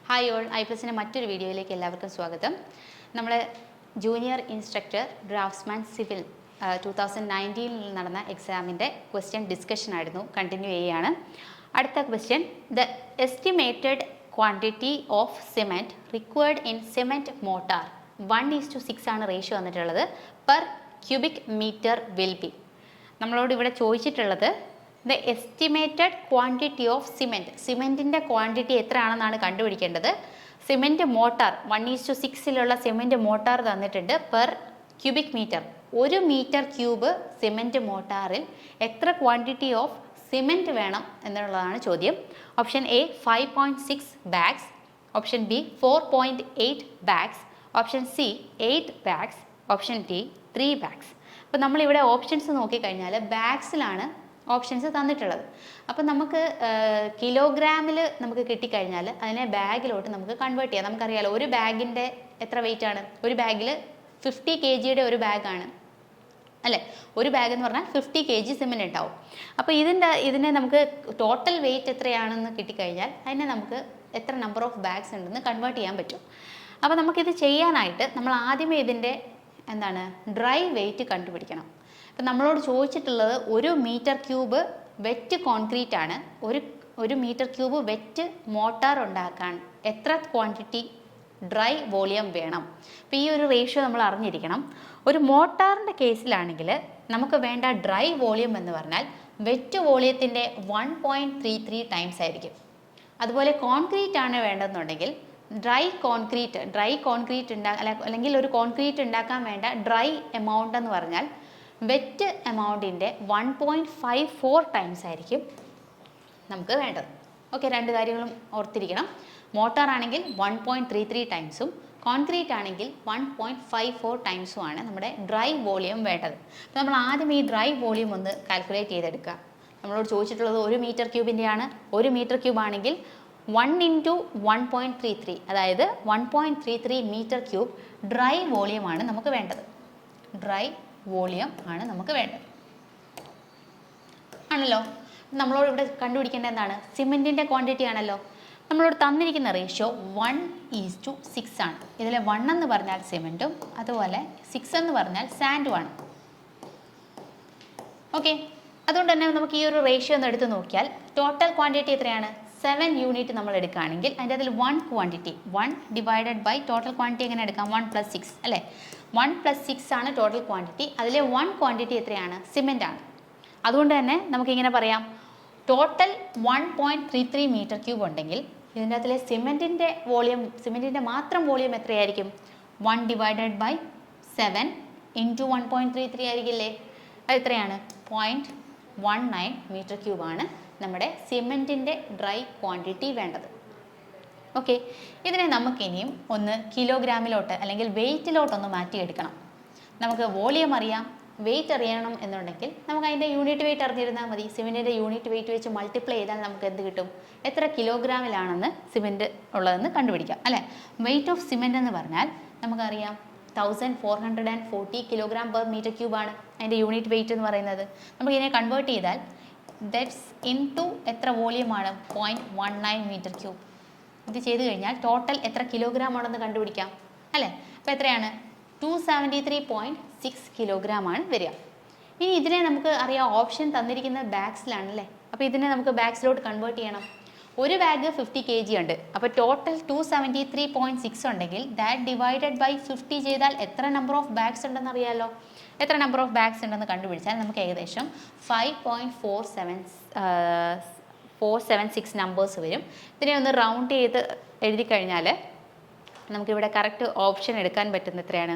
Hi all, ഐപ്ലസിൻ്റെ മറ്റൊരു വീഡിയോയിലേക്ക് എല്ലാവർക്കും സ്വാഗതം. നമ്മൾ ജൂനിയർ ഇൻസ്ട്രക്ടർ ഡ്രാഫ്റ്റ്സ്മാൻ സിവിൽ 2019 നടന്ന എക്സാമിൻ്റെ ക്വസ്റ്റ്യൻ ഡിസ്കഷൻ ആയിരുന്നു, കണ്ടിന്യൂ ചെയ്യുകയാണ്. അടുത്ത question, the estimated quantity of cement required in cement mortar 1:6 ആണ് റേഷ്യോ വന്നിട്ടുള്ളത്, per cubic metre will be. നമ്മളോട് ഇവിടെ ചോദിച്ചിട്ടുള്ളത് ദ എസ്റ്റിമേറ്റഡ് ക്വാണ്ടിറ്റി ഓഫ് സിമെൻറ്റിൻ്റെ ക്വാണ്ടിറ്റി എത്രയാണെന്നാണ് കണ്ടുപിടിക്കേണ്ടത്. സിമെൻറ്റ് മോട്ടാർ 1:6 സിമെൻറ്റ് മോട്ടാർ തന്നിട്ടുണ്ട്, per cubic metre. 1 metre cube cement മോട്ടാറിൽ എത്ര ക്വാണ്ടിറ്റി ഓഫ് സിമെൻറ്റ് വേണം എന്നുള്ളതാണ് ചോദ്യം. Option A 5.6 bags, option B 4.8 bags, option C 8 bags, option D 3 bags. അപ്പോൾ നമ്മളിവിടെ ഓപ്ഷൻസ് നോക്കിക്കഴിഞ്ഞാൽ ബാഗ്സിലാണ് ഓപ്ഷൻസ് തന്നിട്ടുള്ളത്. അപ്പം നമുക്ക് കിലോഗ്രാമിൽ നമുക്ക് കിട്ടിക്കഴിഞ്ഞാൽ അതിനെ ബാഗിലോട്ട് നമുക്ക് കൺവേർട്ട് ചെയ്യാം. നമുക്കറിയാലോ ഒരു ബാഗിൻ്റെ എത്ര വെയിറ്റ് ആണ്, ഒരു ബാഗിൽ 50 kg ഒരു ബാഗാണ് അല്ലേ. ഒരു ബാഗ് എന്ന് പറഞ്ഞാൽ 50 kg സിമെൻറ്റ് ഉണ്ടാവും. അപ്പോൾ ഇതിനെ നമുക്ക് ടോട്ടൽ വെയിറ്റ് എത്രയാണെന്ന് കിട്ടിക്കഴിഞ്ഞാൽ അതിനെ നമുക്ക് എത്ര നമ്പർ ഓഫ് ബാഗ്സ് ഉണ്ടെന്ന് കൺവേർട്ട് ചെയ്യാൻ പറ്റും. അപ്പോൾ നമുക്കിത് ചെയ്യാനായിട്ട് നമ്മൾ ആദ്യമേ ഇതിൻ്റെ ഡ്രൈ വെയിറ്റ് കണ്ടുപിടിക്കണം. അപ്പം നമ്മളോട് ചോദിച്ചിട്ടുള്ളത് 1 മീറ്റർ ക്യൂബ് വെറ്റ് കോൺക്രീറ്റ് ആണ്. ഒരു മീറ്റർ ക്യൂബ് വെറ്റ് മോട്ടാർ ഉണ്ടാക്കാൻ എത്ര ക്വാണ്ടിറ്റി ഡ്രൈ വോളിയം വേണം. അപ്പോൾ ഈ ഒരു റേഷ്യോ നമ്മൾ അറിഞ്ഞിരിക്കണം. ഒരു മോട്ടാറിൻ്റെ കേസിലാണെങ്കിൽ നമുക്ക് വേണ്ട ഡ്രൈ വോളിയം എന്ന് പറഞ്ഞാൽ വെറ്റ് വോളിയത്തിൻ്റെ 1.33 ടൈംസ് ആയിരിക്കും. അതുപോലെ കോൺക്രീറ്റ് ആണ് വേണ്ടതെന്നുണ്ടെങ്കിൽ ഡ്രൈ കോൺക്രീറ്റ് അല്ലെങ്കിൽ ഒരു കോൺക്രീറ്റ് ഉണ്ടാക്കാൻ വേണ്ട ഡ്രൈ എമൗണ്ട് എന്ന് പറഞ്ഞാൽ വെറ്റ് എമൗണ്ടിൻ്റെ 1.54 ടൈംസ് ആയിരിക്കും നമുക്ക് വേണ്ടത്. ഓക്കെ, രണ്ട് കാര്യങ്ങളും ഓർത്തിരിക്കണം. മോട്ടാർ ആണെങ്കിൽ 1.33 ടൈംസും കോൺക്രീറ്റ് ആണെങ്കിൽ 1.54 ടൈംസുമാണ് നമ്മുടെ ഡ്രൈ വോളിയം വേണ്ടത്. അപ്പോൾ നമ്മൾ ആദ്യം ഈ ഡ്രൈ വോളിയം ഒന്ന് കാൽക്കുലേറ്റ് ചെയ്തെടുക്കുക. നമ്മളോട് ചോദിച്ചിട്ടുള്ളത് 1 മീറ്റർ ക്യൂബിൻ്റെയാണ്. 1 മീറ്റർ ക്യൂബ് ആണെങ്കിൽ 1 × 1.33, അതായത് 1.33 മീറ്റർ ക്യൂബ് ഡ്രൈ വോളിയമാണ് നമുക്ക് വേണ്ടത്. ഡ്രൈ വോളിയം ആണ് നമുക്ക് വേണ്ടത് ആണല്ലോ. നമ്മളോട് ഇവിടെ കണ്ടുപിടിക്കേണ്ട എന്താണ്, സിമെൻറ്റിൻ്റെ ക്വാണ്ടിറ്റി ആണല്ലോ. നമ്മളോട് തന്നിരിക്കുന്ന റേഷ്യോ 1:6 ആണ്. ഇതിൽ 1 എന്ന് പറഞ്ഞാൽ സിമെൻറ്റും അതുപോലെ 6 എന്ന് പറഞ്ഞാൽ സാൻഡുമാണ്. ഓക്കെ, അതുകൊണ്ട് തന്നെ നമുക്ക് ഈ ഒരു റേഷ്യോ ഒന്ന് എടുത്ത് നോക്കിയാൽ ടോട്ടൽ ക്വാണ്ടിറ്റി എത്രയാണ്, 7 യൂണിറ്റ് നമ്മൾ എടുക്കുകയാണെങ്കിൽ അതിൻ്റെ അതിൽ 1 quantity 1 divided by total quantity എങ്ങനെ എടുക്കാം, 1 + 6 അല്ലേ. 1 + 6 ആണ് ടോട്ടൽ ക്വാണ്ടിറ്റി. അതിലെ 1 ക്വാണ്ടിറ്റി എത്രയാണ്, സിമെൻ്റ് ആണ്. അതുകൊണ്ട് തന്നെ നമുക്കിങ്ങനെ പറയാം, ടോട്ടൽ 1.33 മീറ്റർ ക്യൂബ് ഉണ്ടെങ്കിൽ ഇതിൻ്റെ അതിലെ സിമെൻറ്റിൻ്റെ മാത്രം വോളിയം എത്രയായിരിക്കും, 1 ഡിവൈഡഡ് ബൈ 7 × 1.33 ആയിരിക്കില്ലേ. അത് എത്രയാണ്, 0.19 മീറ്റർ ക്യൂബാണ് നമ്മുടെ സിമെൻറ്റിൻ്റെ ഡ്രൈ ക്വാണ്ടിറ്റി വേണ്ടത്. ഓക്കെ, ഇതിനെ നമുക്കിനിയും ഒന്ന് കിലോഗ്രാമിലോട്ട് അല്ലെങ്കിൽ വെയിറ്റിലോട്ടൊന്ന് മാറ്റിയെടുക്കണം. നമുക്ക് വോളിയം അറിയാം, വെയിറ്റ് അറിയണം എന്നുണ്ടെങ്കിൽ നമുക്ക് അതിൻ്റെ യൂണിറ്റ് വെയിറ്റ് അറിഞ്ഞിരുന്നാൽ മതി. സിമെൻറ്റിൻ്റെ യൂണിറ്റ് വെയിറ്റ് വെച്ച് മൾട്ടിപ്ലൈ ചെയ്താൽ നമുക്ക് എന്ത് കിട്ടും, എത്ര കിലോഗ്രാമിലാണെന്ന് സിമെൻറ്റ് ഉള്ളതെന്ന് കണ്ടുപിടിക്കാം അല്ലേ. വെയിറ്റ് ഓഫ് സിമെൻറ്റ് എന്ന് പറഞ്ഞാൽ നമുക്കറിയാം 1440 കിലോഗ്രാം പെർ മീറ്റർ ക്യൂബാണ് അതിൻ്റെ യൂണിറ്റ് വെയിറ്റ് എന്ന് പറയുന്നത്. നമുക്കിതിനെ കൺവേർട്ട് ചെയ്താൽ ദറ്റ്സ് ഇൻടു എത്ര വോളിയമാണ്, 0.19 മീറ്റർ ക്യൂബ്. ഇത് ചെയ്ത് കഴിഞ്ഞാൽ ടോട്ടൽ എത്ര കിലോഗ്രാം ആണെന്ന് കണ്ടുപിടിക്കാം അല്ലേ. അപ്പോൾ എത്രയാണ്, 273.6 കിലോഗ്രാം ആണ് വരിക. ഇനി ഇതിനെ നമുക്ക് അറിയാം ഓപ്ഷൻ തന്നിരിക്കുന്ന ബാഗ്സിലാണല്ലേ. അപ്പോൾ ഇതിനെ നമുക്ക് ബാഗ്സിലോട്ട് കൺവേർട്ട് ചെയ്യണം. ഒരു ബാഗ് 50 kg ഉണ്ട്. അപ്പോൾ ടോട്ടൽ 273.6 ഉണ്ടെങ്കിൽ ദാറ്റ് ഡിവൈഡഡ് ബൈ 50 ചെയ്താൽ എത്ര നമ്പർ ഓഫ് ബാഗ്സ് ഉണ്ടെന്ന് അറിയാമല്ലോ. എത്ര നമ്പർ ഓഫ് ബാഗ്സ് ഉണ്ടെന്ന് കണ്ടുപിടിച്ചാൽ നമുക്ക് ഏകദേശം 5.476 നമ്പേഴ്സ് വരും. ഇതിനെ ഒന്ന് റൗണ്ട് ചെയ്ത് എഴുതി കഴിഞ്ഞാൽ നമുക്കിവിടെ കറക്റ്റ് ഓപ്ഷൻ എടുക്കാൻ പറ്റുന്ന എത്രയാണ്,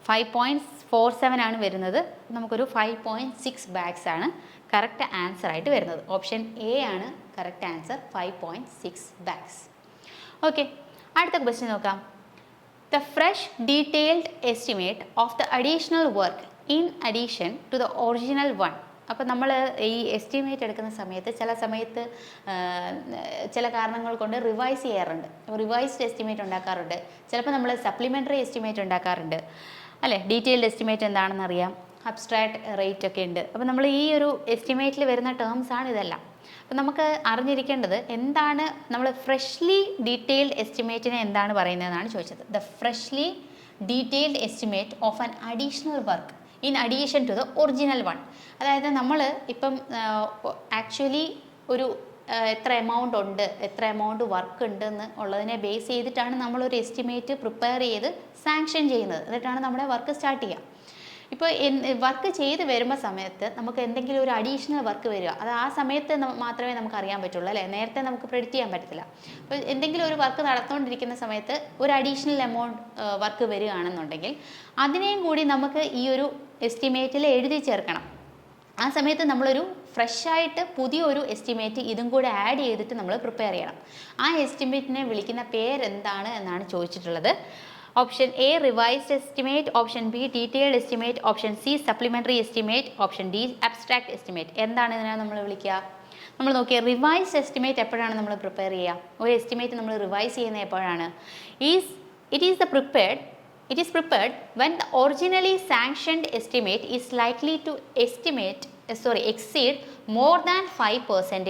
5.47 ആണ് വരുന്നത്. നമുക്കൊരു 5.6 ബാഗ്സ് ആണ് കറക്റ്റ് ആൻസർ ആയിട്ട് വരുന്നത്. ഓപ്ഷൻ എ ആണ് കറക്റ്റ് ആൻസർ, 5.6 ബാഗ്സ്. ഓക്കെ, അടുത്ത ക്വസ്റ്റ്യൻ നോക്കാം. The fresh detailed estimate of the additional work in addition to the original one. അപ്പോൾ നമ്മൾ ഈ എസ്റ്റിമേറ്റ് എടുക്കുന്ന സമയത്ത് ചില കാരണങ്ങൾ കൊണ്ട് റിവൈസ് ചെയ്യാറുണ്ട്. അപ്പോൾ റിവൈസ്ഡ് എസ്റ്റിമേറ്റ് ഉണ്ടാക്കാറുണ്ട്. ചിലപ്പോൾ നമ്മൾ സപ്ലിമെൻ്ററി എസ്റ്റിമേറ്റ് ഉണ്ടാക്കാറുണ്ട് അല്ലേ. ഡീറ്റെയിൽഡ് എസ്റ്റിമേറ്റ് എന്താണെന്ന് അറിയാം, അബ്സ്ട്രാക്ട് റേറ്റ് ഒക്കെ ഉണ്ട്. അപ്പോൾ നമ്മൾ ഈ ഒരു എസ്റ്റിമേറ്റിൽ വരുന്ന ടേംസ് ആണ് ഇതെല്ലാം. അപ്പം നമുക്ക് അറിഞ്ഞിരിക്കേണ്ടത് എന്താണ് നമ്മൾ ഫ്രഷ്ലി ഡീറ്റെയിൽഡ് എസ്റ്റിമേറ്റിനെ എന്താണ് പറയുന്നതെന്നാണ് ചോദിച്ചത്. The freshly detailed estimate of an additional work in addition to the original one. അതായത് നമ്മൾ ഇപ്പം ആക്ച്വലി ഒരു എത്ര എമൗണ്ട് ഉണ്ട്, എത്ര എമൗണ്ട് വർക്ക് ഉണ്ടെന്ന് ഉള്ളതിനെ ബേസ് ചെയ്തിട്ടാണ് നമ്മളൊരു എസ്റ്റിമേറ്റ് പ്രിപ്പയർ ചെയ്ത് സാങ്ഷൻ ചെയ്യുന്നത്. എന്നിട്ടാണ് നമ്മുടെ വർക്ക് സ്റ്റാർട്ട് ചെയ്യുക. ഇപ്പോൾ വർക്ക് ചെയ്ത് വരുമ്പോൾ സമയത്ത് നമുക്ക് എന്തെങ്കിലും ഒരു അഡീഷണൽ വർക്ക് വരിക, അത് ആ സമയത്ത് മാത്രമേ നമുക്ക് അറിയാൻ പറ്റുള്ളൂ അല്ലേ, നേരത്തെ നമുക്ക് പ്രെഡിക്റ്റ് ചെയ്യാൻ പറ്റത്തില്ല. അപ്പോൾ എന്തെങ്കിലും ഒരു വർക്ക് നടന്നുകൊണ്ടിരിക്കുന്ന സമയത്ത് ഒരു അഡീഷണൽ എമൗണ്ട് വർക്ക് വരികയാണെന്നുണ്ടെങ്കിൽ അതിനെയും കൂടി നമുക്ക് ഈ ഒരു എസ്റ്റിമേറ്റിൽ എഴുതി ചേർക്കണം. ആ സമയത്ത് നമ്മളൊരു ഫ്രഷായിട്ട് പുതിയൊരു എസ്റ്റിമേറ്റ് ഇതും കൂടെ ആഡ് ചെയ്തിട്ട് നമ്മൾ പ്രിപ്പയർ ചെയ്യണം. ആ എസ്റ്റിമേറ്റിനെ വിളിക്കുന്ന പേരെന്താണ് എന്നാണ് ചോദിച്ചിട്ടുള്ളത്. Option A revised estimate, option B detailed estimate, option C supplementary estimate, option D abstract estimate. എന്താണ് ഇതിനെ നമ്മൾ വിളിക്കുക? നമ്മൾ നോക്കിയാൽ റിവൈസ്ഡ് എസ്റ്റിമേറ്റ് എപ്പോഴാണ് നമ്മൾ പ്രിപ്പയർ ചെയ്യുക? ഒരു എസ്റ്റിമേറ്റ് നമ്മൾ റിവൈസ് ചെയ്യുന്നത് എപ്പോഴാണ്? It is prepared when the originally sanctioned estimate is likely to exceed more than 5%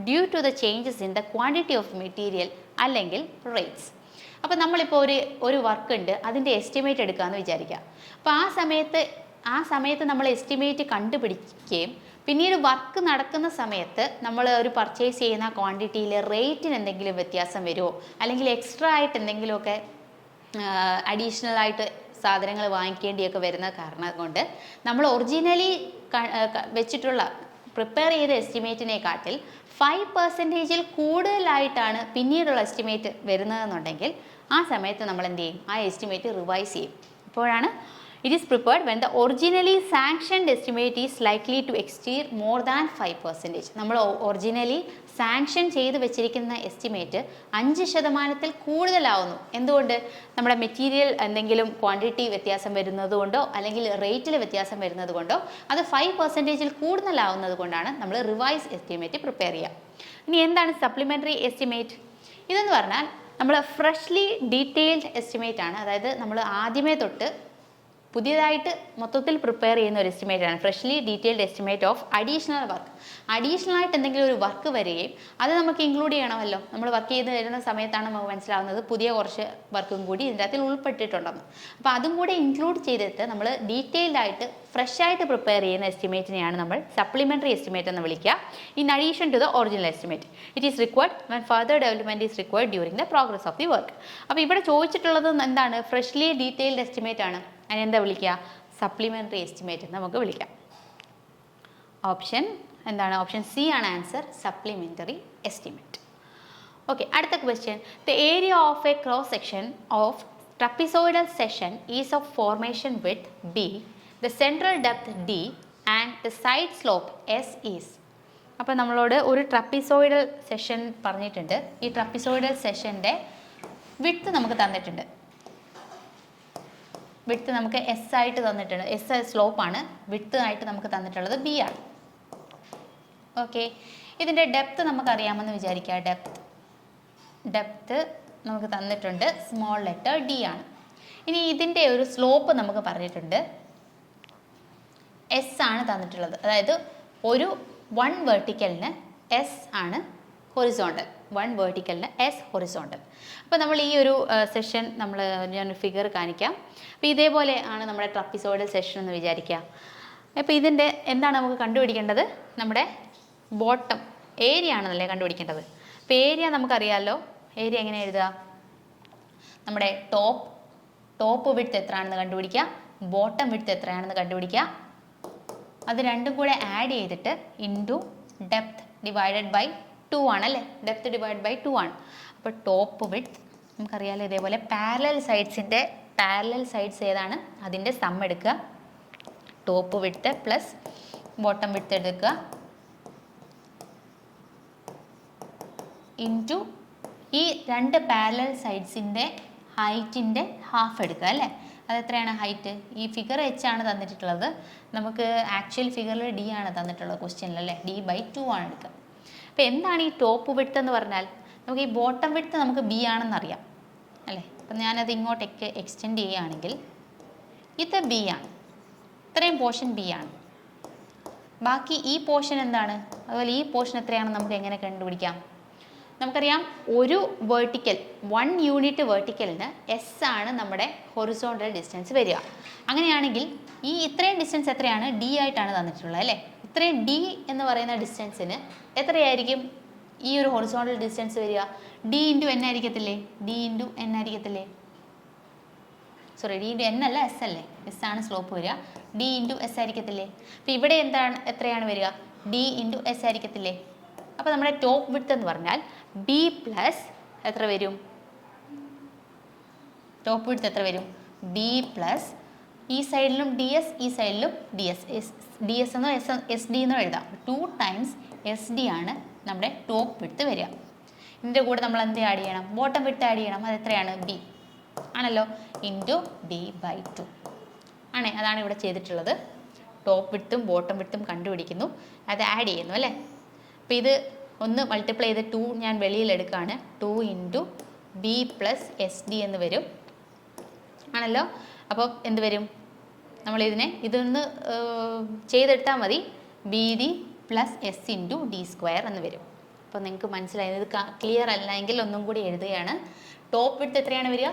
due to the changes in the quantity of material അല്ലെങ്കിൽ rates. അപ്പോൾ നമ്മളിപ്പോൾ ഒരു വർക്ക് ഉണ്ട്, അതിൻ്റെ എസ്റ്റിമേറ്റ് എടുക്കാമെന്ന് വിചാരിക്കുക. അപ്പോൾ ആ സമയത്ത് നമ്മൾ എസ്റ്റിമേറ്റ് കണ്ടുപിടിക്കുകയും പിന്നീട് വർക്ക് നടക്കുന്ന സമയത്ത് നമ്മൾ ഒരു പർച്ചേസ് ചെയ്യുന്ന ക്വാണ്ടിറ്റിയിൽ റേറ്റിന് എന്തെങ്കിലും വ്യത്യാസം വരുമോ, അല്ലെങ്കിൽ എക്സ്ട്രാ ആയിട്ട് എന്തെങ്കിലുമൊക്കെ അഡീഷണൽ ആയിട്ട് സാധനങ്ങൾ വാങ്ങിക്കേണ്ടിയൊക്കെ വരുന്ന കാരണം കൊണ്ട് നമ്മൾ ഒറിജിനലി വെച്ചിട്ടുള്ള പ്രിപ്പയർ ചെയ്ത എസ്റ്റിമേറ്റിനെക്കാട്ടിൽ 5% കൂടുതലായിട്ടാണ് പിന്നീടുള്ള എസ്റ്റിമേറ്റ് വരുന്നതെന്നുണ്ടെങ്കിൽ ആ സമയത്ത് നമ്മൾ എന്ത് ചെയ്യും? ആ എസ്റ്റിമേറ്റ് റിവൈസ് ചെയ്യും. അപ്പോഴാണ് it is prepared when the originally sanctioned estimate is likely to exceed more than 5%. നമ്മൾ ഒറിജിനലി സാങ്ഷൻ ചെയ്ത് വെച്ചിരിക്കുന്ന എസ്റ്റിമേറ്റ് 5% കൂടുതലാവുന്നു. എന്തുകൊണ്ട്? നമ്മുടെ മെറ്റീരിയൽ എന്തെങ്കിലും ക്വാണ്ടിറ്റി വ്യത്യാസം വരുന്നത് കൊണ്ടോ അല്ലെങ്കിൽ റേറ്റിൽ വ്യത്യാസം വരുന്നത് കൊണ്ടോ അത് 5% കൂടുതലാവുന്നത് കൊണ്ടാണ് നമ്മൾ റിവൈസ് എസ്റ്റിമേറ്റ് പ്രിപ്പയർ ചെയ്യുക. ഇനി എന്താണ് സപ്ലിമെൻ്ററി എസ്റ്റിമേറ്റ്? ഇതെന്ന് പറഞ്ഞാൽ നമ്മൾ ഫ്രഷ്ലി ഡീറ്റെയിൽഡ് എസ്റ്റിമേറ്റ് ആണ്. അതായത് നമ്മൾ ആദ്യമേ തൊട്ട് പുതിയതായിട്ട് മൊത്തത്തിൽ പ്രിപ്പയർ ചെയ്യുന്ന ഒരു എസ്റ്റിമേറ്റാണ് freshly detailed estimate of additional work. Additional ആയിട്ട് എന്തെങ്കിലും ഒരു വർക്ക് വരികയും അത് നമുക്ക് ഇൻക്ലൂഡ് ചെയ്യണമല്ലോ. നമ്മൾ വർക്ക് ചെയ്ത് വരുന്ന സമയത്താണ് നമുക്ക് മനസ്സിലാവുന്നത് പുതിയ കുറച്ച് വർക്കും കൂടി ഇതിൻ്റെ അകത്തിൽ ഉൾപ്പെട്ടിട്ടുണ്ടെന്ന്. അപ്പോൾ അതും കൂടെ ഇൻക്ലൂഡ് ചെയ്തിട്ട് നമ്മൾ ഡീറ്റെയിൽഡ് ആയിട്ട് ഫ്രഷ് ആയിട്ട് പ്രിപ്പയർ ചെയ്യുന്ന എസ്റ്റിമേറ്റിനെയാണ് നമ്മൾ സപ്ലിമെൻ്ററി എസ്റ്റിമേറ്റ് എന്ന് വിളിക്കുക. In addition to the original estimate it is required when further development is required during the progress of the work. അപ്പോൾ ഇവിടെ ചോദിച്ചിട്ടുള്ളത് എന്താണ്? ഫ്രഷ്ലി ഡീറ്റെയിൽഡ് എസ്റ്റിമേറ്റ് ആണ്. അതിനെന്താ വിളിക്കുക? സപ്ലിമെൻ്ററി എസ്റ്റിമേറ്റ് നമുക്ക് വിളിക്കാം. ഓപ്ഷൻ എന്താണ്? ഓപ്ഷൻ സി ആണ് ആൻസർ, സപ്ലിമെൻ്ററി എസ്റ്റിമേറ്റ്. ഓക്കെ, അടുത്ത question. The area of A cross section of trapezoidal session is of formation width B, the central depth D and the side slope S is. അപ്പോൾ നമ്മളോട് ഒരു trapezoidal session പറഞ്ഞിട്ടുണ്ട്. ഈ trapezoidal സെഷൻ്റെ width നമുക്ക് തന്നിട്ടുണ്ട്. Width നമുക്ക് S ആയിട്ട് തന്നിട്ടുണ്ട്. എസ് സ്ലോപ്പാണ്. വിഡ്ത്ത് ആയിട്ട് നമുക്ക് തന്നിട്ടുള്ളത് ബി ആണ്. ഓക്കെ, ഇതിൻ്റെ ഡെപ്ത്ത് നമുക്കറിയാമെന്ന് വിചാരിക്കുക. ഡെപ്ത്ത് നമുക്ക് തന്നിട്ടുണ്ട്, സ്മോൾ ലെറ്റർ ഡി ആണ്. ഇനി ഇതിൻ്റെ ഒരു സ്ലോപ്പ് നമുക്ക് പറഞ്ഞിട്ടുണ്ട്, എസ് ആണ് തന്നിട്ടുള്ളത്. അതായത് ഒരു 1 വെർട്ടിക്കലിന് എസ് ആണ് ഹൊറിസോണ്ടൽ, 1 വെർട്ടിക്കലിന് എസ് ഹൊറിസോണ്ടൽ. അപ്പോൾ നമ്മൾ ഈ ഒരു സെഷൻ ഞാനൊരു ഫിഗർ കാണിക്കാം. അപ്പോൾ ഇതേപോലെ ആണ് നമ്മുടെ ട്രപ്പിസോയിഡൽ സെഷൻ എന്ന് വിചാരിക്കുക. അപ്പോൾ ഇതിൻ്റെ എന്താണ് നമുക്ക് കണ്ടുപിടിക്കേണ്ടത്? നമ്മുടെ ബോട്ടം ഏരിയ ആണെന്നല്ലേ കണ്ടുപിടിക്കേണ്ടത്. അപ്പോൾ ഏരിയ നമുക്കറിയാമല്ലോ. ഏരിയ എങ്ങനെ എഴുതുക? നമ്മുടെ ടോപ്പ് വിഡ്ത്ത് എത്രയാണെന്ന് കണ്ടുപിടിക്കുക, ബോട്ടം വിഡ്ത്ത് എത്രയാണെന്ന് കണ്ടുപിടിക്കുക. അത് രണ്ടും കൂടെ ആഡ് ചെയ്തിട്ട് ഇൻറ്റു ഡെപ്ത് ഡിവൈഡഡ് ബൈ 2 ആണല്ലേ. ഡെപ്ത് ഡിവൈഡ് ബൈ 2 ആണ്. അപ്പോൾ ടോപ്പ് വിഡ്ത്ത് നമുക്കറിയാമല്ലോ. ഇതേപോലെ പാരലൽ സൈഡ്സ് ഏതാണ് അതിൻ്റെ സം എടുക്കുക. Top width plus bottom width എടുക്കുക ഇൻറ്റു ഈ 2 പാരലൽ സൈഡ്സിൻ്റെ ഹൈറ്റിൻ്റെ ഹാഫ് എടുക്കുക അല്ലേ. അതെത്രയാണ് ഹൈറ്റ്? ഈ ഫിഗർ എച്ച് ആണ് തന്നിട്ടുള്ളത്. നമുക്ക് ആക്ച്വൽ ഫിഗറിൽ ഡി ആണ് തന്നിട്ടുള്ളത് ക്വസ്റ്റ്യനിൽ അല്ലേ. D/2 ആണ് എടുക്കുക. അപ്പോൾ എന്താണ് ഈ ടോപ്പ് വിഡ്ത്ത് എന്ന് പറഞ്ഞാൽ? നമുക്ക് ഈ ബോട്ടം വിഡ്ത്ത് നമുക്ക് ബി ആണെന്നറിയാം അല്ലേ. അപ്പം ഞാനത് ഇങ്ങോട്ടേക്ക് എക്സ്റ്റെൻഡ് ചെയ്യുകയാണെങ്കിൽ ഇത് ബി ആണ്, ഇത്രയും പോർഷൻ ബി ആണ്. ബാക്കി ഈ പോർഷൻ എന്താണ്, അതുപോലെ ഈ പോർഷൻ എത്രയാണെന്ന് നമുക്ക് എങ്ങനെ കണ്ടുപിടിക്കാം? നമുക്കറിയാം ഒരു വേർട്ടിക്കൽ 1 യൂണിറ്റ് വേർട്ടിക്കലിന് എസ് ആണ് നമ്മുടെ ഹൊറിസോണ്ടൽ ഡിസ്റ്റൻസ് വരിക. അങ്ങനെയാണെങ്കിൽ ഈ ഇത്രയും ഡിസ്റ്റൻസ് എത്രയാണ്? ഡി ആയിട്ടാണ് തന്നിട്ടുള്ളത് അല്ലേ? ഇത്രയും ഡി എന്ന് പറയുന്ന ഡിസ്റ്റൻസിന് എത്രയായിരിക്കും ഈ ഒരു ഹൊറിസോണ്ടൽ ഡിസ്റ്റൻസ് വരിക? ഡി ഇൻറ്റു എൻ ആയിരിക്കത്തില്ലേ? ഡി ഇൻറ്റു എൻ ആയിരിക്കത്തില്ലേ? സോറി, ഡി ഇൻറ്റു എൻ അല്ല, എസ് അല്ലേ? എസ് ആണ് സ്ലോപ്പ് വരിക. ഡി ഇൻറ്റു എസ് ആയിരിക്കത്തില്ലേ? അപ്പോൾ ഇവിടെ എത്രയാണ് വരിക? ഡി ഇൻറ്റു എസ് ആയിരിക്കത്തില്ലേ? അപ്പോൾ നമ്മുടെ ടോപ്പ് വിഡ്ത്ത് എന്ന് പറഞ്ഞാൽ ബി പ്ലസ് എത്ര വരും? ടോപ്പ് വിഡ്ത്ത് എത്ര വരും? ബി പ്ലസ് ഈ സൈഡിലും ഡി എസ്, ഈ സൈഡിലും ഡി എസ്. ഡി എസ് എന്നോ എസ് ഡി എന്നോ എഴുതാം. 2 ടൈംസ് എസ് ഡി ആണ് നമ്മുടെ ടോപ്പ് വിഡ്ത്ത് വരിക. ഇതിൻ്റെ കൂടെ നമ്മൾ എന്ത് ആഡ് ചെയ്യണം? ബോട്ടം വിഡ്ത്ത് ആഡ് ചെയ്യണം. അത് എത്രയാണ്? ബി ആണല്ലോ, ഇൻറ്റു ഡി ബൈ 2 ആണേ. അതാണ് ഇവിടെ ചെയ്തിട്ടുള്ളത്. ടോപ്പ് വിഡ്ത്തും ബോട്ടം വിഡ്ത്തും കണ്ടുപിടിക്കുന്നു, അത് ആഡ് ചെയ്യുന്നു അല്ലേ? അപ്പോൾ ഇത് ഒന്ന് മൾട്ടിപ്ലൈ ചെയ്ത് 2 ഞാൻ വെളിയിലെടുക്കുകയാണ്. 2 into B plus S D എന്ന് വരും ആണല്ലോ. അപ്പോൾ എന്ത് വരും? ഇതൊന്ന് ചെയ്തെടുത്താൽ മതി. B D plus S into D square എന്ന് വരും. അപ്പോൾ നിങ്ങൾക്ക് മനസ്സിലായത്. ഇത് ക്ലിയർ അല്ല എങ്കിൽ ഒന്നും കൂടി എഴുതുകയാണ്. ടോപ്പ് വിഡ്ത്ത് എത്രയാണ് വരിക?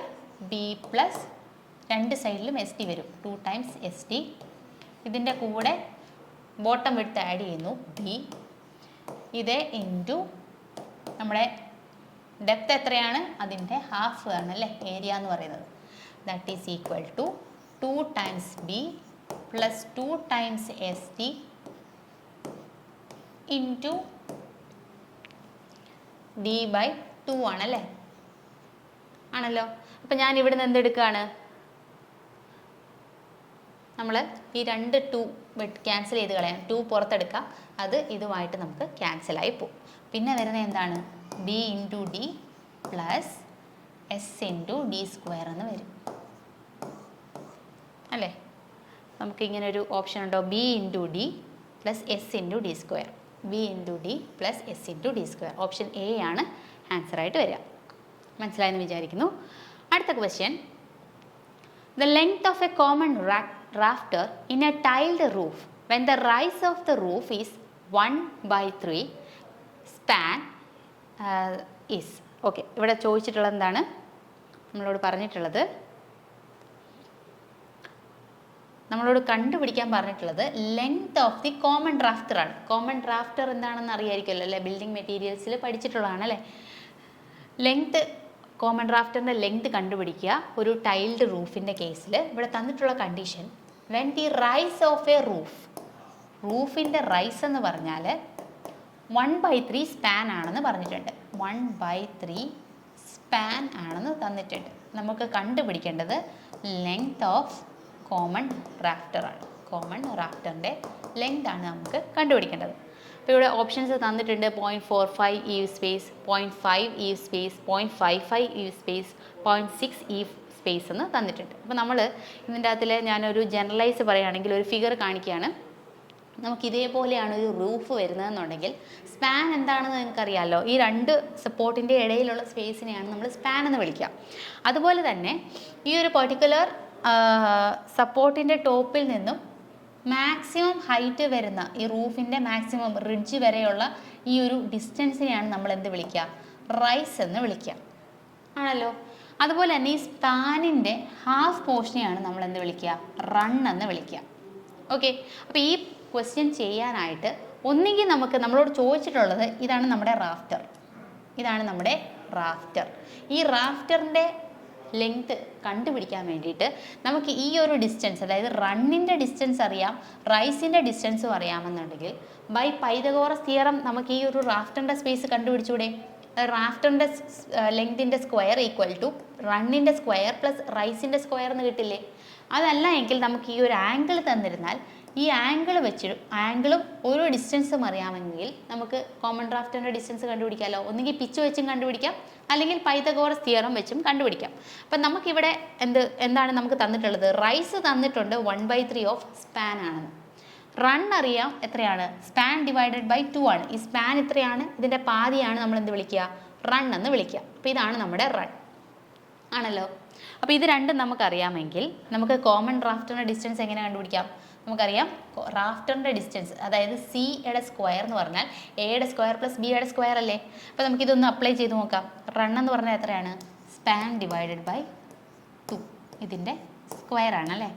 ബി പ്ലസ് രണ്ട് സൈഡിലും എസ് ഡി വരും. 2 ടൈംസ് എസ് ഡി. ഇതിൻ്റെ കൂടെ ബോട്ടം വിഡ്ത്ത് ആഡ് ചെയ്യുന്നു, ബി. ഇത് ഇൻറ്റു നമ്മുടെ ഡെപ്ത് എത്രയാണ്? അതിൻ്റെ ഹാഫ് ആണ് അല്ലേ ഏരിയ എന്ന് പറയുന്നത്. That is equal to 2 times B plus 2 times S D into D by 2 ആണല്ലേ? ആണല്ലോ. അപ്പം ഞാൻ ഇവിടുന്ന് എന്തെടുക്കുകയാണ്? നമ്മൾ ഈ രണ്ട് 2 ക്യാൻസൽ ചെയ്ത് കളയാം. 2 പുറത്തെടുക്കാം. അത് ഇതുമായിട്ട് നമുക്ക് ക്യാൻസലായി പോകും. പിന്നെ വരുന്നത് എന്താണ്? B into D plus S into D square എന്ന് വരും അല്ലേ? നമുക്കിങ്ങനെ ഒരു ഓപ്ഷൻ ഉണ്ടോ? B into D plus S into D square. B into D plus S into D square. Option A ആണ് ആൻസറായിട്ട് വരിക. മനസ്സിലായെന്ന് വിചാരിക്കുന്നു. അടുത്ത question. The length of a common rafter in a tiled roof when the rise of the roof is 1/3 span is. Okay, ഇവിടെ ചോദിച്ചിട്ടുള്ളത് എന്താണ്? നമ്മളോട് പറഞ്ഞിട്ടുള്ളത്, നമ്മളോട് കണ്ടുപിടിക്കാൻ പറഞ്ഞിട്ടുള്ളത് length of the common rafter ആണ്. കോമൺ റാഫ്റ്റർ എന്താണെന്ന് അറിയായിരിക്കുമല്ലോ അല്ലേ? ബിൽഡിംഗ് മെറ്റീരിയൽസിൽ പഠിച്ചിട്ടുള്ളതാണ് അല്ലേ? ലെങ്ത്, കോമൺ റാഫ്റ്ററിൻ്റെ ലെങ്ത് കണ്ടുപിടിക്കുക ഒരു ടൈൽഡ് റൂഫിൻ്റെ കേസിൽ. ഇവിടെ തന്നിട്ടുള്ള condition, when the rise of a roof, റൂഫിൻ്റെ റൈസ് എന്ന് പറഞ്ഞാൽ 1/3 സ്പാൻ ആണെന്ന് പറഞ്ഞിട്ടുണ്ട്. 1/3 സ്പാൻ ആണെന്ന് തന്നിട്ടുണ്ട്. നമുക്ക് കണ്ടുപിടിക്കേണ്ടത് ലെങ്ത് ഓഫ് കോമൺ റാഫ്റ്റർ ആണ്. കോമൺ റാഫ്റ്ററിൻ്റെ ലെങ്ത് ആണ് നമുക്ക് കണ്ടുപിടിക്കേണ്ടത്. അപ്പോൾ ഇവിടെ ഓപ്ഷൻസ് തന്നിട്ടുണ്ട്. 0.45 eve space, 0.5 eve space, 0.55 eve space, 0.6 eve space എന്ന് തന്നിട്ടുണ്ട്. അപ്പോൾ നമ്മൾ ഇതിൻ്റെ അകത്തിൽ ഞാനൊരു ജനറലൈസ് പറയുകയാണെങ്കിൽ ഒരു ഫിഗർ കാണിക്കുകയാണ്. നമുക്ക് ഇതേപോലെയാണ് ഒരു റൂഫ് വരുന്നതെന്നുണ്ടെങ്കിൽ സ്പാൻ എന്താണെന്ന് നിങ്ങൾക്കറിയാമല്ലോ. ഈ രണ്ട് സപ്പോർട്ടിൻ്റെ ഇടയിലുള്ള സ്പേസിനെയാണ് നമ്മൾ സ്പാൻ എന്ന് വിളിക്കുക. അതുപോലെ തന്നെ ഈ ഒരു പെർട്ടിക്കുലർ സപ്പോർട്ടിൻ്റെ ടോപ്പിൽ നിന്നും മാക്സിമം ഹൈറ്റ് വരുന്ന ഈ റൂഫിൻ്റെ മാക്സിമം റിഡ്ജ് വരെയുള്ള ഈ ഒരു ഡിസ്റ്റൻസിനെയാണ് നമ്മൾ എന്ത് വിളിക്കുക? റൈസ് എന്ന് വിളിക്കുക ആണല്ലോ. അതുപോലെ തന്നെ ഈ സ്പാനിൻ്റെ ഹാഫ് പോർഷനെയാണ് നമ്മൾ എന്ത് വിളിക്കുക? റൺ എന്ന് വിളിക്കുക. ഓക്കെ, അപ്പോൾ ഈ ക്വസ്റ്റ്യൻ ചെയ്യാനായിട്ട് ഒന്നുകിൽ നമ്മളോട് ചോദിച്ചിട്ടുള്ളത് ഇതാണ് നമ്മുടെ റാഫ്റ്റർ. ഇതാണ് നമ്മുടെ റാഫ്റ്റർ. ഈ റാഫ്റ്ററിൻ്റെ ലെങ്ത് കണ്ടുപിടിക്കാൻ വേണ്ടിയിട്ട് നമുക്ക് ഈ ഒരു ഡിസ്റ്റൻസ്, അതായത് റണ്ണിൻ്റെ ഡിസ്റ്റൻസ് അറിയാം, റൈസിൻ്റെ ഡിസ്റ്റൻസും അറിയാമെന്നുണ്ടെങ്കിൽ ബൈ പൈതഗോറസ് തിയറം നമുക്ക് ഈ ഒരു റാഫ്റ്ററിൻ്റെ സ്പേസ് കണ്ടുപിടിച്ചൂടെ? റാഫ്റ്ററിൻ്റെ ലെങ്തിൻ്റെ സ്ക്വയർ ഈക്വൽ ടു റണ്ണിൻ്റെ സ്ക്വയർ പ്ലസ് റൈസിൻ്റെ സ്ക്വയർ എന്ന് കിട്ടില്ലേ? അതല്ല എങ്കിൽ നമുക്ക് ഈ ഒരു ആംഗിൾ തന്നിരുന്നാൽ ഈ ആംഗിൾ ആംഗിളും ഓരോ ഡിസ്റ്റൻസും അറിയാമെങ്കിൽ നമുക്ക് കോമൺ റാഫ്റ്ററിൻ്റെ ഡിസ്റ്റൻസ് കണ്ടുപിടിക്കാമല്ലോ. ഒന്നുകിൽ പിച്ച് വെച്ചും കണ്ടുപിടിക്കാം, അല്ലെങ്കിൽ പൈതഗോറസ് തിയറം വെച്ചും കണ്ടുപിടിക്കാം. അപ്പം നമുക്കിവിടെ എന്താണ് നമുക്ക് തന്നിട്ടുള്ളത്? റൈസ് തന്നിട്ടുണ്ട് 1/3 ഓഫ് സ്പാൻ ആണെന്ന്. റൺ അറിയാം എത്രയാണ്? സ്പാൻ ഡിവൈഡഡ് ബൈ 2 ആണ്. ഈ സ്പാൻ ഇത്രയാണ്, ഇതിൻ്റെ പാതിയാണ് നമ്മൾ എന്ത് വിളിക്കുക? റൺ എന്ന് വിളിക്കുക. അപ്പോൾ ഇതാണ് നമ്മുടെ റൺ ആണല്ലോ. അപ്പോൾ ഇത് രണ്ടും നമുക്കറിയാമെങ്കിൽ നമുക്ക് കോമൺ റാഫ്റ്ററിൻ്റെ ഡിസ്റ്റൻസ് എങ്ങനെ കണ്ടുപിടിക്കാം? നമുക്കറിയാം റാഫ്റ്ററിൻ്റെ ഡിസ്റ്റൻസ്, അതായത് സിയുടെ സ്ക്വയർ എന്ന് പറഞ്ഞാൽ എയുടെ സ്ക്വയർ പ്ലസ് ബിയുടെ സ്ക്വയർ അല്ലേ. അപ്പോൾ നമുക്കിതൊന്ന് അപ്ലൈ ചെയ്ത് നോക്കാം. റൺ എന്ന് പറഞ്ഞാൽ എത്രയാണ്? സ്പാൻ ഡിവൈഡഡ് ബൈ 2, ഇതിൻ്റെ സ്ക്വയർ ആണ് അല്ലേ.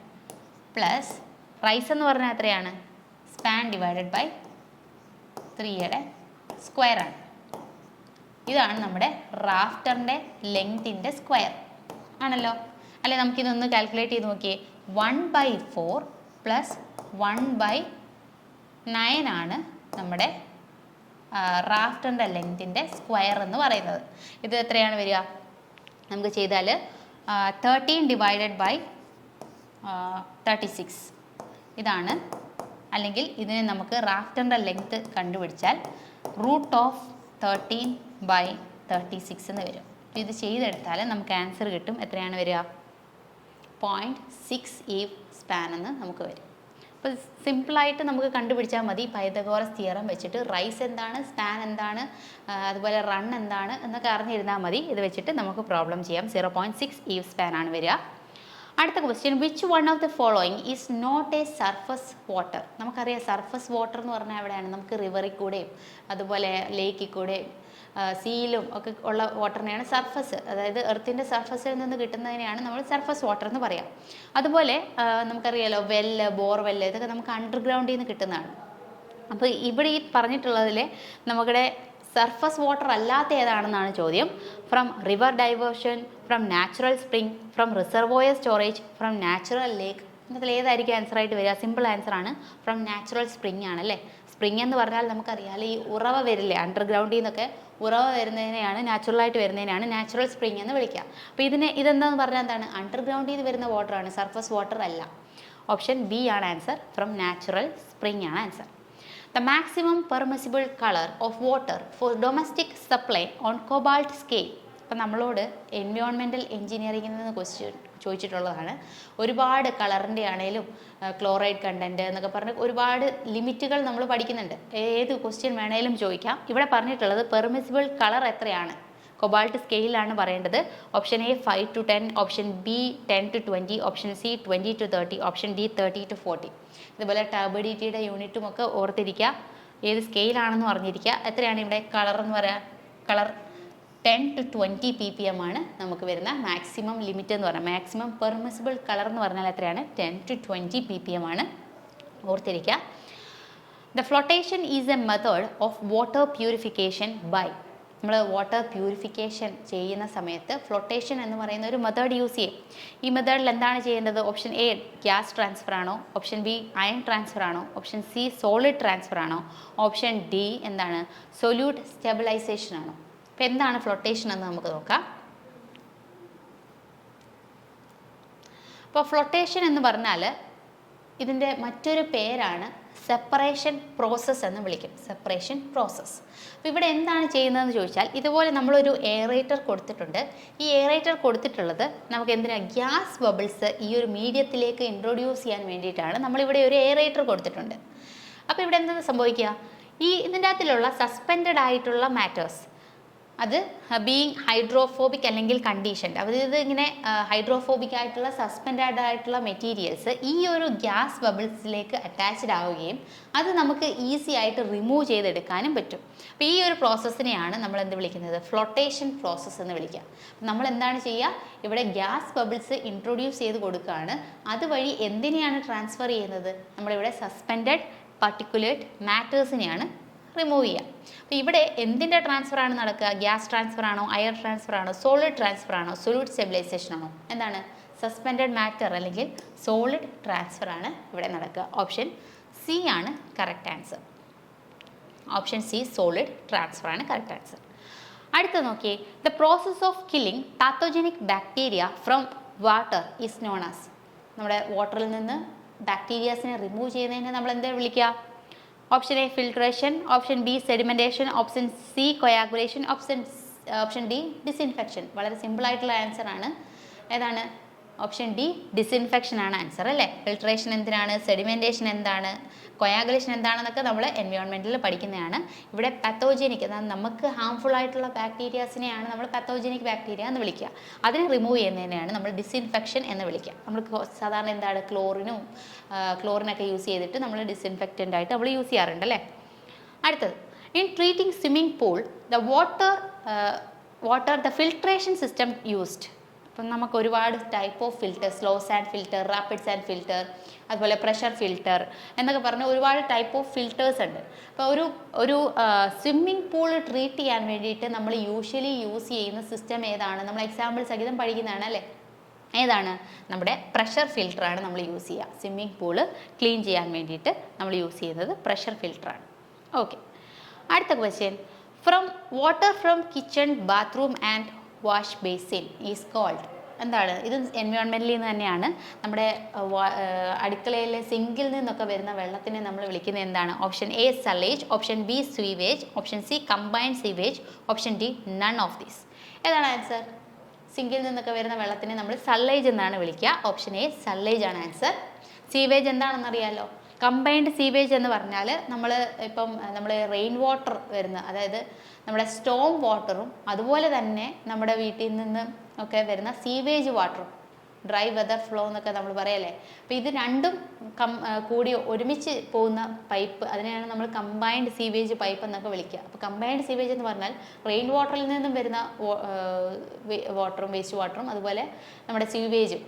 പ്ലസ് റൈസ് എന്ന് പറഞ്ഞാൽ എത്രയാണ്? സ്പാൻ ഡിവൈഡഡ് ബൈ 3യുടെ സ്ക്വയർ ആണ്. ഇതാണ് നമ്മുടെ റാഫ്റ്ററിൻ്റെ ലെങ്തിൻ്റെ സ്ക്വയർ ആണല്ലോ അല്ലേ. നമുക്കിതൊന്ന് കാൽക്കുലേറ്റ് ചെയ്ത് നോക്കിയേ. 1/4 പ്ലസ് 1/9 ആണ് നമ്മുടെ റാഫ്റ്ററിൻ്റെ ലെങ്തിൻ്റെ സ്ക്വയർ എന്ന് പറയുന്നത്. ഇത് എത്രയാണ് വരിക? നമുക്ക് ചെയ്താൽ 13 ഡിവൈഡഡ് ബൈ 36 ഇതാണ്. അല്ലെങ്കിൽ ഇതിനെ നമുക്ക് റാഫ്റ്ററിൻ്റെ ലെങ്ത് കണ്ടുപിടിച്ചാൽ √13/36 എന്ന് വരും. ഇത് ചെയ്തെടുത്താൽ നമുക്ക് ആൻസർ കിട്ടും. എത്രയാണ് വരിക? 0.6 സ്പാൻ എന്ന് നമുക്ക് വരും. അപ്പോൾ സിമ്പിളായിട്ട് നമുക്ക് കണ്ടുപിടിച്ചാൽ മതി. പൈതഗോറസ് തിയറം വെച്ചിട്ട് റൈസ് എന്താണ്, സ്പാൻ എന്താണ്, അതുപോലെ റൺ എന്താണ് എന്നൊക്കെ അറിഞ്ഞിരുന്നാൽ മതി. ഇത് വെച്ചിട്ട് നമുക്ക് പ്രോബ്ലം ചെയ്യാം. 0.6 സ്പാൻ ആണ് വരിക. അടുത്ത question, which one of the following is not a surface water? നമുക്കറിയാം സർഫസ് വാട്ടർ എന്ന് പറഞ്ഞാൽ എവിടെയാണ്? നമുക്ക് റിവറിൽ കൂടെയും അതുപോലെ ലേക്കിൽ കൂടെയും സീയിലും ഒക്കെ ഉള്ള വാട്ടറിനെയാണ് സർഫസ്, അതായത് എർത്തിൻ്റെ സർഫസിൽ നിന്ന് കിട്ടുന്നതിനെയാണ് നമ്മൾ സർഫസ് വാട്ടർ എന്ന് പറയാം. അതുപോലെ നമുക്കറിയാലോ വെല്ല്, ബോർവെല്ല്, ഇതൊക്കെ നമുക്ക് അണ്ടർഗ്രൗണ്ടിൽ നിന്ന് കിട്ടുന്നതാണ്. അപ്പോൾ ഇവിടെ ഈ പറഞ്ഞിട്ടുള്ളതിൽ നമ്മുടെ സർഫസ് വാട്ടർ അല്ലാത്ത ഏതാണെന്നാണ് ചോദ്യം. From river diversion, from natural spring, from reservoir storage, from natural lake. ഇതിൽ ഏതായിരിക്കും ആൻസർ ആയിട്ട് വരിക? സിമ്പിൾ ആൻസർ ആണ് ഫ്രം നാച്ചുറൽ സ്പ്രിംഗ് ആണല്ലേ. സ്പ്രിംഗ് എന്ന് പറഞ്ഞാൽ നമുക്കറിയാം ഈ ഉറവ വരില്ലേ, അണ്ടർഗ്രൗണ്ടിൽ നിന്നൊക്കെ ഉറവ വരുന്നതിനെയാണ്, നാച്ചുറലായിട്ട് വരുന്നതിനാണ് നാച്ചുറൽ സ്പ്രിംഗ് എന്ന് വിളിക്കുക. അപ്പോൾ ഇതെന്താന്ന് പറഞ്ഞാൽ എന്താണ്? അണ്ടർഗ്രൗണ്ടിൽ നിന്ന് വരുന്ന വാട്ടറാണ്, സർഫസ് വാട്ടർ അല്ല. ഓപ്ഷൻ ബി ആണ് ആൻസർ. ഫ്രം നാച്ചുറൽ സ്പ്രിംഗ് ആണ് answer. The maximum permissible color of water for domestic supply on cobalt scale. അപ്പം നമ്മളോട് എൻവയോൺമെൻറ്റൽ എഞ്ചിനീയറിംഗിൽ നിന്ന് ക്വസ്റ്റ്യൻ ചോദിച്ചിട്ടുള്ളതാണ്. ഒരുപാട് കളറിൻ്റെ ആണെങ്കിലും ക്ലോറൈഡ് കണ്ടൻറ്റ് എന്നൊക്കെ പറഞ്ഞ് ഒരുപാട് ലിമിറ്റുകൾ നമ്മൾ പഠിക്കുന്നുണ്ട്. ഏത് ക്വസ്റ്റ്യൻ വേണേലും ചോദിക്കാം. ഇവിടെ പറഞ്ഞിട്ടുള്ളത് പെർമിസിബിൾ കളർ എത്രയാണ്? കൊബാൾട്ട് സ്കെയിലാണ് പറയേണ്ടത്. Option A 5 to 10, option B 10 to 20, option C 20 to 30, option D 30 to 40. ഇതുപോലെ ടർബിഡിറ്റിയുടെ യൂണിറ്റും ഒക്കെ ഓർത്തിരിക്കുക, ഏത് സ്കെയിലാണെന്ന് പറഞ്ഞിരിക്കുക. എത്രയാണ് ഇവിടെ കളർ എന്ന് പറയാം? കളർ 10 to 20 ppm ആണ് നമുക്ക് വരുന്ന മാക്സിമം ലിമിറ്റ് എന്ന് പറഞ്ഞാൽ. മാക്സിമം പെർമിസിബിൾ കളർ എന്ന് പറഞ്ഞാൽ എത്രയാണ്? 10 to 20 ppm ആണ്, ഓർത്തിരിക്കുക. The flotation is a method of water purification by. നമ്മൾ വാട്ടർ പ്യൂരിഫിക്കേഷൻ ചെയ്യുന്ന സമയത്ത് ഫ്ലോട്ടേഷൻ എന്ന് പറയുന്ന ഒരു മെത്തേഡ് യൂസ് ചെയ്യും. ഈ മെത്തേഡിൽ എന്താണ് ചെയ്യേണ്ടത്? ഓപ്ഷൻ എ ഗ്യാസ് ട്രാൻസ്ഫർ ആണോ, ഓപ്ഷൻ ബി അയൺ ട്രാൻസ്ഫർ ആണോ, ഓപ്ഷൻ സി സോളിഡ് ട്രാൻസ്ഫർ ആണോ, ഓപ്ഷൻ ഡി എന്താണ് സൊല്യൂട്ട് സ്റ്റെബിലൈസേഷൻ ആണോ? അപ്പോൾ എന്താണ് ഫ്ലോട്ടേഷൻ എന്ന് നമുക്ക് നോക്കാം. അപ്പോൾ ഫ്ലോട്ടേഷൻ എന്ന് പറഞ്ഞാൽ ഇതിൻ്റെ മറ്റൊരു പേരാണ് സെപ്പറേഷൻ പ്രോസസ്സ് എന്ന് വിളിക്കും. Separation process. അപ്പോൾ ഇവിടെ എന്താണ് ചെയ്യുന്നതെന്ന് ചോദിച്ചാൽ, ഇതുപോലെ നമ്മളൊരു എയറേറ്റർ കൊടുത്തിട്ടുണ്ട്. ഈ എയറേറ്റർ കൊടുത്തിട്ടുള്ളത് നമുക്ക് എന്തിനാണ്? ഗ്യാസ് ബബിൾസ് ഈ ഒരു മീഡിയത്തിലേക്ക് ഇൻട്രൊഡ്യൂസ് ചെയ്യാൻ വേണ്ടിയിട്ടാണ് നമ്മളിവിടെ ഒരു എയറേറ്റർ കൊടുത്തിട്ടുണ്ട്. അപ്പോൾ ഇവിടെ എന്താണ് സംഭവിക്കുക? ഇതിൻ്റെ അകത്തിലുള്ള സസ്പെൻഡഡ് ആയിട്ടുള്ള മാറ്റേഴ്സ് അത് ബീയിങ് ഹൈഡ്രോഫോബിക് അല്ലെങ്കിൽ കണ്ടീഷൻഡ്, അതായത് ഇങ്ങനെ ഹൈഡ്രോഫോബിക് ആയിട്ടുള്ള സസ്പെൻഡഡ് ആയിട്ടുള്ള മെറ്റീരിയൽസ് ഈ ഒരു ഗ്യാസ് ബബിൾസിലേക്ക് അറ്റാച്ച്ഡ് ആവുകയും അത് നമുക്ക് ഈസി ആയിട്ട് റിമൂവ് ചെയ്തെടുക്കാനും പറ്റും. അപ്പോൾ ഈ ഒരു പ്രോസസ്സിനെയാണ് നമ്മൾ എന്ത് വിളിക്കുന്നത്? ഫ്ലോട്ടേഷൻ പ്രോസസ്സ് എന്ന് വിളിക്കുക. നമ്മൾ എന്താണ് ചെയ്യുക? ഇവിടെ ഗ്യാസ് ബബിൾസ് ഇൻട്രൊഡ്യൂസ് ചെയ്ത് കൊടുക്കുകയാണ്. അതുവഴി എന്തിനെയാണ് ട്രാൻസ്ഫർ ചെയ്യുന്നത്? നമ്മളിവിടെ സസ്പെൻഡഡ് പാർട്ടിക്കുലേറ്റ് മാറ്റേഴ്സിനെയാണ് റിമൂവ് ചെയ്യുക. അപ്പോൾ ഇവിടെ എന്തിൻ്റെ ട്രാൻസ്ഫർ ആണ് നടക്കുക? ഗ്യാസ് ട്രാൻസ്ഫർ ആണോ, എയർ ട്രാൻസ്ഫർ ആണോ, സോളിഡ് ട്രാൻസ്ഫർ ആണോ, സൊല്യൂട്ട് സ്റ്റെബിലൈസേഷൻ ആണോ? എന്താണ്? സസ്പെൻഡഡ് മാറ്റർ അല്ലെങ്കിൽ സോളിഡ് ട്രാൻസ്ഫർ ആണ് ഇവിടെ നടക്കുക. ഓപ്ഷൻ സി ആണ് correct answer. Option C solid transfer ആണ് കറക്റ്റ് ആൻസർ. അടുത്ത നോക്കിയേ, the process of killing pathogenic bacteria from water is known as. നമ്മുടെ വാട്ടറിൽ നിന്ന് ബാക്ടീരിയാസിനെ റിമൂവ് ചെയ്യുന്നതിനെ നമ്മൾ എന്താ വിളിക്കുക? Option A filtration, option B sedimentation, option C coagulation, option D disinfection. വളരെ സിമ്പിളായിട്ടുള്ള ആൻസർ ആണ്. ഏതാണ്? ഓപ്ഷൻ ഡി ഡിസിൻഫെക്ഷൻ ആണ് ആൻസർ അല്ലേ. ഫിൽട്രേഷൻ എന്തിനാണ്, സെഡിമെൻറ്റേഷൻ എന്താണ്, കൊയാഗുലേഷൻ എന്താണെന്നൊക്കെ നമ്മൾ എൻവയോൺമെൻറ്റിൽ പഠിക്കുന്നതാണ്. ഇവിടെ പത്തോജനിക്, നമുക്ക് ഹാംഫുൾ ആയിട്ടുള്ള ബാക്ടീരിയാസിനെയാണ് നമ്മൾ പത്തോജനിക് ബാക്ടീരിയ എന്ന് വിളിക്കുക. അതിനെ റിമൂവ് ചെയ്യുന്നതിനെയാണ് നമ്മൾ ഡിസിൻഫെക്ഷൻ എന്ന് വിളിക്കുക. നമ്മൾ സാധാരണ എന്താണ് ക്ലോറിനൊക്കെ യൂസ് ചെയ്തിട്ട് നമ്മൾ ഡിസിൻഫെക്റ്റൻ്റ് ആയിട്ട് നമ്മൾ യൂസ് ചെയ്യാറുണ്ട് അല്ലേ. അടുത്തത്, in treating swimming pool the water the filtration system used. അപ്പം നമുക്ക് ഒരുപാട് type of filter, slow sand filter, rapid sand filter, അതുപോലെ പ്രഷർ ഫിൽറ്റർ എന്നൊക്കെ പറഞ്ഞ ഒരുപാട് ടൈപ്പ് ഓഫ് ഫിൽറ്റേഴ്സ് ഉണ്ട്. അപ്പോൾ ഒരു സ്വിമ്മിംഗ് പൂൾ ട്രീറ്റ് ചെയ്യാൻ വേണ്ടിയിട്ട് നമ്മൾ യൂഷ്വലി യൂസ് ചെയ്യുന്ന സിസ്റ്റം ഏതാണ്? നമ്മൾ എക്സാമ്പിൾ സഹിതം പഠിക്കുന്നതാണ് അല്ലേ. ഏതാണ്? നമ്മുടെ പ്രഷർ ഫിൽറ്ററാണ് നമ്മൾ യൂസ് ചെയ്യുക. സ്വിമ്മിംഗ് പൂള് ക്ലീൻ ചെയ്യാൻ വേണ്ടിയിട്ട് നമ്മൾ യൂസ് ചെയ്യുന്നത് പ്രഷർ ഫിൽറ്ററാണ്. ഓക്കെ, അടുത്ത question, water from kitchen, bathroom and wash basin is called. എന്താണ് ഇത്? എൻവയോൺമെൻറ്റിൽ നിന്ന് തന്നെയാണ്. നമ്മുടെ അടുക്കളയിലെ സിങ്കിൽ നിന്നൊക്കെ വരുന്ന വെള്ളത്തിനെ നമ്മൾ വിളിക്കുന്നത് എന്താണ്? Option A sullage, option B sewage, option C combined sewage, option D none of these. ഏതാണ് ആൻസർ? സിങ്കിൽ നിന്നൊക്കെ വരുന്ന വെള്ളത്തിനെ നമ്മൾ സല്ലേജ് എന്നാണ് വിളിക്കുക. ഓപ്ഷൻ എ സല്ലേജ് ആണ് ആൻസർ. സീവേജ് എന്താണെന്നറിയാലോ. കമ്പൈൻഡ് സീവേജ് എന്ന് പറഞ്ഞാൽ നമ്മൾ റെയിൻ വാട്ടർ വരുന്ന, അതായത് നമ്മുടെ സ്റ്റോം വാട്ടറും അതുപോലെ തന്നെ നമ്മുടെ വീട്ടിൽ നിന്ന് ഒക്കെ വരുന്ന സീവേജ് വാട്ടറും, ഡ്രൈ വെതർ ഫ്ലോ എന്നൊക്കെ നമ്മൾ പറയല്ലേ. അപ്പോൾ ഇത് രണ്ടും കൂടി ഒരുമിച്ച് പോകുന്ന പൈപ്പ്, അതിനെയാണ് നമ്മൾ കമ്പൈൻഡ് സീവേജ് പൈപ്പ് എന്നൊക്കെ വിളിക്കുക. അപ്പോൾ കമ്പൈൻഡ് സീവേജ് എന്ന് പറഞ്ഞാൽ റെയിൻ വാട്ടറിൽ നിന്നും വരുന്ന വാട്ടറും വേസ്റ്റ് വാട്ടറും അതുപോലെ നമ്മുടെ സീവേജും,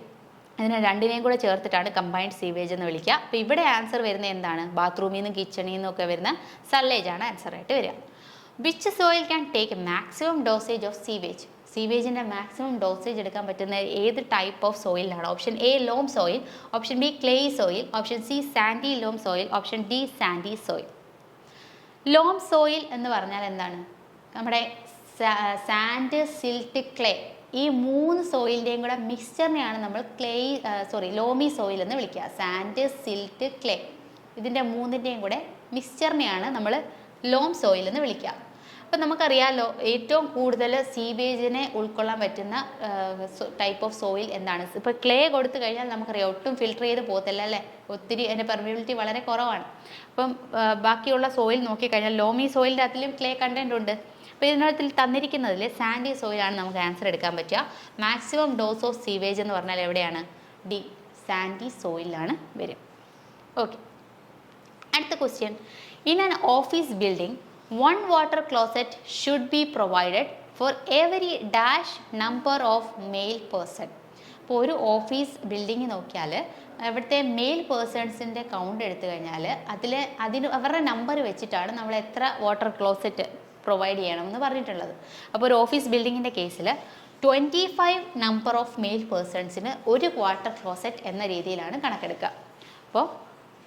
അതിനെ രണ്ടിനെയും കൂടെ ചേർത്തിട്ടാണ് കമ്പൈൻഡ് സീവേജ് എന്ന് വിളിക്കുക. അപ്പോൾ ഇവിടെ ആൻസർ വരുന്നത് എന്താണ്? ബാത്റൂമിൽ നിന്നും കിച്ചണിൽ നിന്നും ഒക്കെ വരുന്ന സല്ലേജാണ് ആൻസറായിട്ട് വരിക. Which soil can take maximum dosage of sewage? സീവേജിൻ്റെ മാക്സിമം ഡോസേജ് എടുക്കാൻ പറ്റുന്ന ഏത് ടൈപ്പ് ഓഫ് സോയിലാണ്? Option A loam soil, option B clay soil, option C sandy loam soil, option D sandy soil. Loam soil എന്ന് പറഞ്ഞാൽ എന്താണ്? നമ്മുടെ sand, silt, clay, ഈ മൂന്ന് സോയിലിൻ്റെയും കൂടെ മിക്സ്ചറിനെയാണ് നമ്മൾ ലോമി സോയിൽ എന്ന് വിളിക്കുക. സാൻഡ്, സിൽട്ട്, ക്ലേ, ഇതിൻ്റെ മൂന്നിൻ്റെയും കൂടെ മിക്സ്ചറിനെയാണ് നമ്മൾ ലോം സോയിൽ എന്ന് വിളിക്കുക. അപ്പം നമുക്കറിയാമല്ലോ ഏറ്റവും കൂടുതൽ സീവേജിനെ ഉൾക്കൊള്ളാൻ പറ്റുന്ന ടൈപ്പ് ഓഫ് സോയിൽ എന്താണ്? ഇപ്പോൾ ക്ലേ കൊടുത്തു കഴിഞ്ഞാൽ നമുക്കറിയാം ഒട്ടും ഫിൽട്ടർ ചെയ്ത് പോകത്തില്ല അല്ലേ, ഒത്തിരി അതിൻ്റെ പെർമിയബിലിറ്റി വളരെ കുറവാണ്. അപ്പം ബാക്കിയുള്ള സോയിൽ നോക്കിക്കഴിഞ്ഞാൽ ലോമി സോയിലിൻ്റെ അതിലും ക്ലേ കണ്ടൻറ് ഉണ്ട്. അപ്പോൾ ഇതിനകത്തിൽ തന്നിരിക്കുന്നതിൽ സാൻഡി സോയിലാണ് നമുക്ക് ആൻസർ എടുക്കാൻ പറ്റുക. മാക്സിമം ഡോസ് ഓഫ് സീവേജ് എന്ന് പറഞ്ഞാൽ എവിടെയാണ്? ഡി, സാൻഡി സോയിലാണ് വരും. ഓക്കെ, അടുത്ത question, in an office building one water closet should be provided for every dash number of male person. അപ്പോൾ ഒരു ഓഫീസ് ബിൽഡിംഗ് നോക്കിയാൽ അവിടുത്തെ മെയിൽ പേഴ്സൺസിൻ്റെ കൗണ്ട് എടുത്തു കഴിഞ്ഞാൽ അവരുടെ നമ്പർ വെച്ചിട്ടാണ് നമ്മൾ എത്ര വാട്ടർ ക്ലോസറ്റ് പ്രൊവൈഡ് ചെയ്യണമെന്ന് പറഞ്ഞിട്ടുള്ളത്. അപ്പോൾ ഒരു ഓഫീസ് ബിൽഡിങ്ങിൻ്റെ കേസിൽ 25 നമ്പർ ഓഫ് മെയിൽ പേഴ്സൺസിന് ഒരു വാട്ടർ ക്ലോസറ്റ് എന്ന രീതിയിലാണ് കണക്കെടുക്കുക. അപ്പോൾ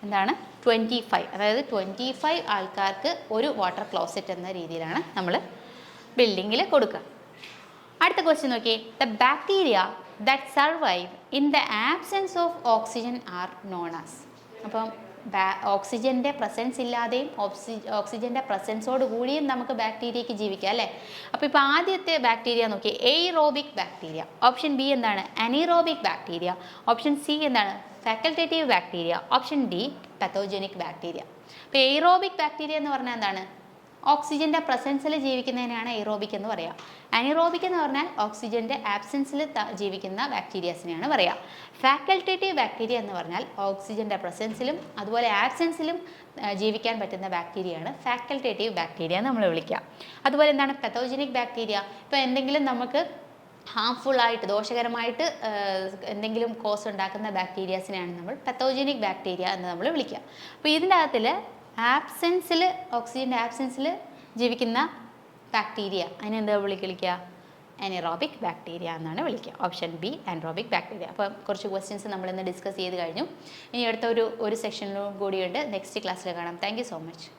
എന്താണ് 25, അതായത് 25 ആൾക്കാർക്ക് ഒരു വാട്ടർ ക്ലോസറ്റ് എന്ന രീതിയിലാണ് നമ്മൾ ബിൽഡിങ്ങിൽ കൊടുക്കുക. അടുത്ത ക്വസ്റ്റ്യൻ നോക്കിയേ, the bacteria that survive in the absence of oxygen are known as. അപ്പം ഓക്സിജൻ്റെ പ്രസൻസ് ഇല്ലാതെയും ഓക്സിജൻ്റെ പ്രസൻസോട് കൂടിയും നമുക്ക് ബാക്ടീരിയയ്ക്ക് ജീവിക്കാം അല്ലേ. അപ്പോൾ ഇപ്പോൾ ആദ്യത്തെ ബാക്ടീരിയ നോക്കി, എയ്റോബിക് ബാക്ടീരിയ. ഓപ്ഷൻ ബി എന്താണ്? Anaerobic bacteria. ഓപ്ഷൻ സി എന്താണ്? Facultative bacteria. Option D പത്തോജനിക് bacteria. അപ്പോൾ എയ്റോബിക് ബാക്ടീരിയ എന്ന് പറഞ്ഞാൽ എന്താണ്? ഓക്സിജൻ്റെ പ്രസൻസിൽ ജീവിക്കുന്നതിനാണ് എയ്റോബിക് എന്ന് പറയുക. അനീറോബിക് എന്ന് പറഞ്ഞാൽ ഓക്സിജൻ്റെ ആബ്സെൻസിൽ ജീവിക്കുന്ന ബാക്ടീരിയാസിനെയാണ് പറയുക. ഫാക്കൽറ്റേറ്റീവ് ബാക്ടീരിയ എന്ന് പറഞ്ഞാൽ ഓക്സിജൻ്റെ പ്രസൻസിലും അതുപോലെ ആബ്സെൻസിലും ജീവിക്കാൻ പറ്റുന്ന ബാക്ടീരിയയാണ് ഫാക്കൽറ്റേറ്റീവ് ബാക്ടീരിയ എന്ന് നമ്മൾ വിളിക്കുക. അതുപോലെ എന്താണ് പത്തോജനിക് ബാക്ടീരിയ? ഇപ്പോൾ എന്തെങ്കിലും നമുക്ക് ഹാംഫുള്ളായിട്ട് ദോഷകരമായിട്ട് എന്തെങ്കിലും കോസ് ഉണ്ടാക്കുന്ന ബാക്ടീരിയാസിനെയാണ് നമ്മൾ പത്തോജനിക് ബാക്ടീരിയ എന്ന് നമ്മൾ വിളിക്കുക. അപ്പോൾ ഇതിൻ്റെ അകത്തിൽ ആബ്സെൻസിൽ, ഓക്സിജൻ്റെ ആബ്സെൻസിൽ ജീവിക്കുന്ന ബാക്ടീരിയ അതിനെന്താ വിളിക്കുക? അനീറോബിക് ബാക്ടീരിയ എന്നാണ് വിളിക്കുക. Option B anaerobic bacteria. അപ്പോൾ കുറച്ച് ക്വസ്റ്റ്യൻസ് നമ്മളിന്ന് ഡിസ്കസ് ചെയ്ത് കഴിഞ്ഞു. ഇനി അടുത്ത ഒരു സെക്ഷനിലും കൂടിയുണ്ട്. നെക്സ്റ്റ് ക്ലാസ്സിൽ കാണാം. Thank you so much.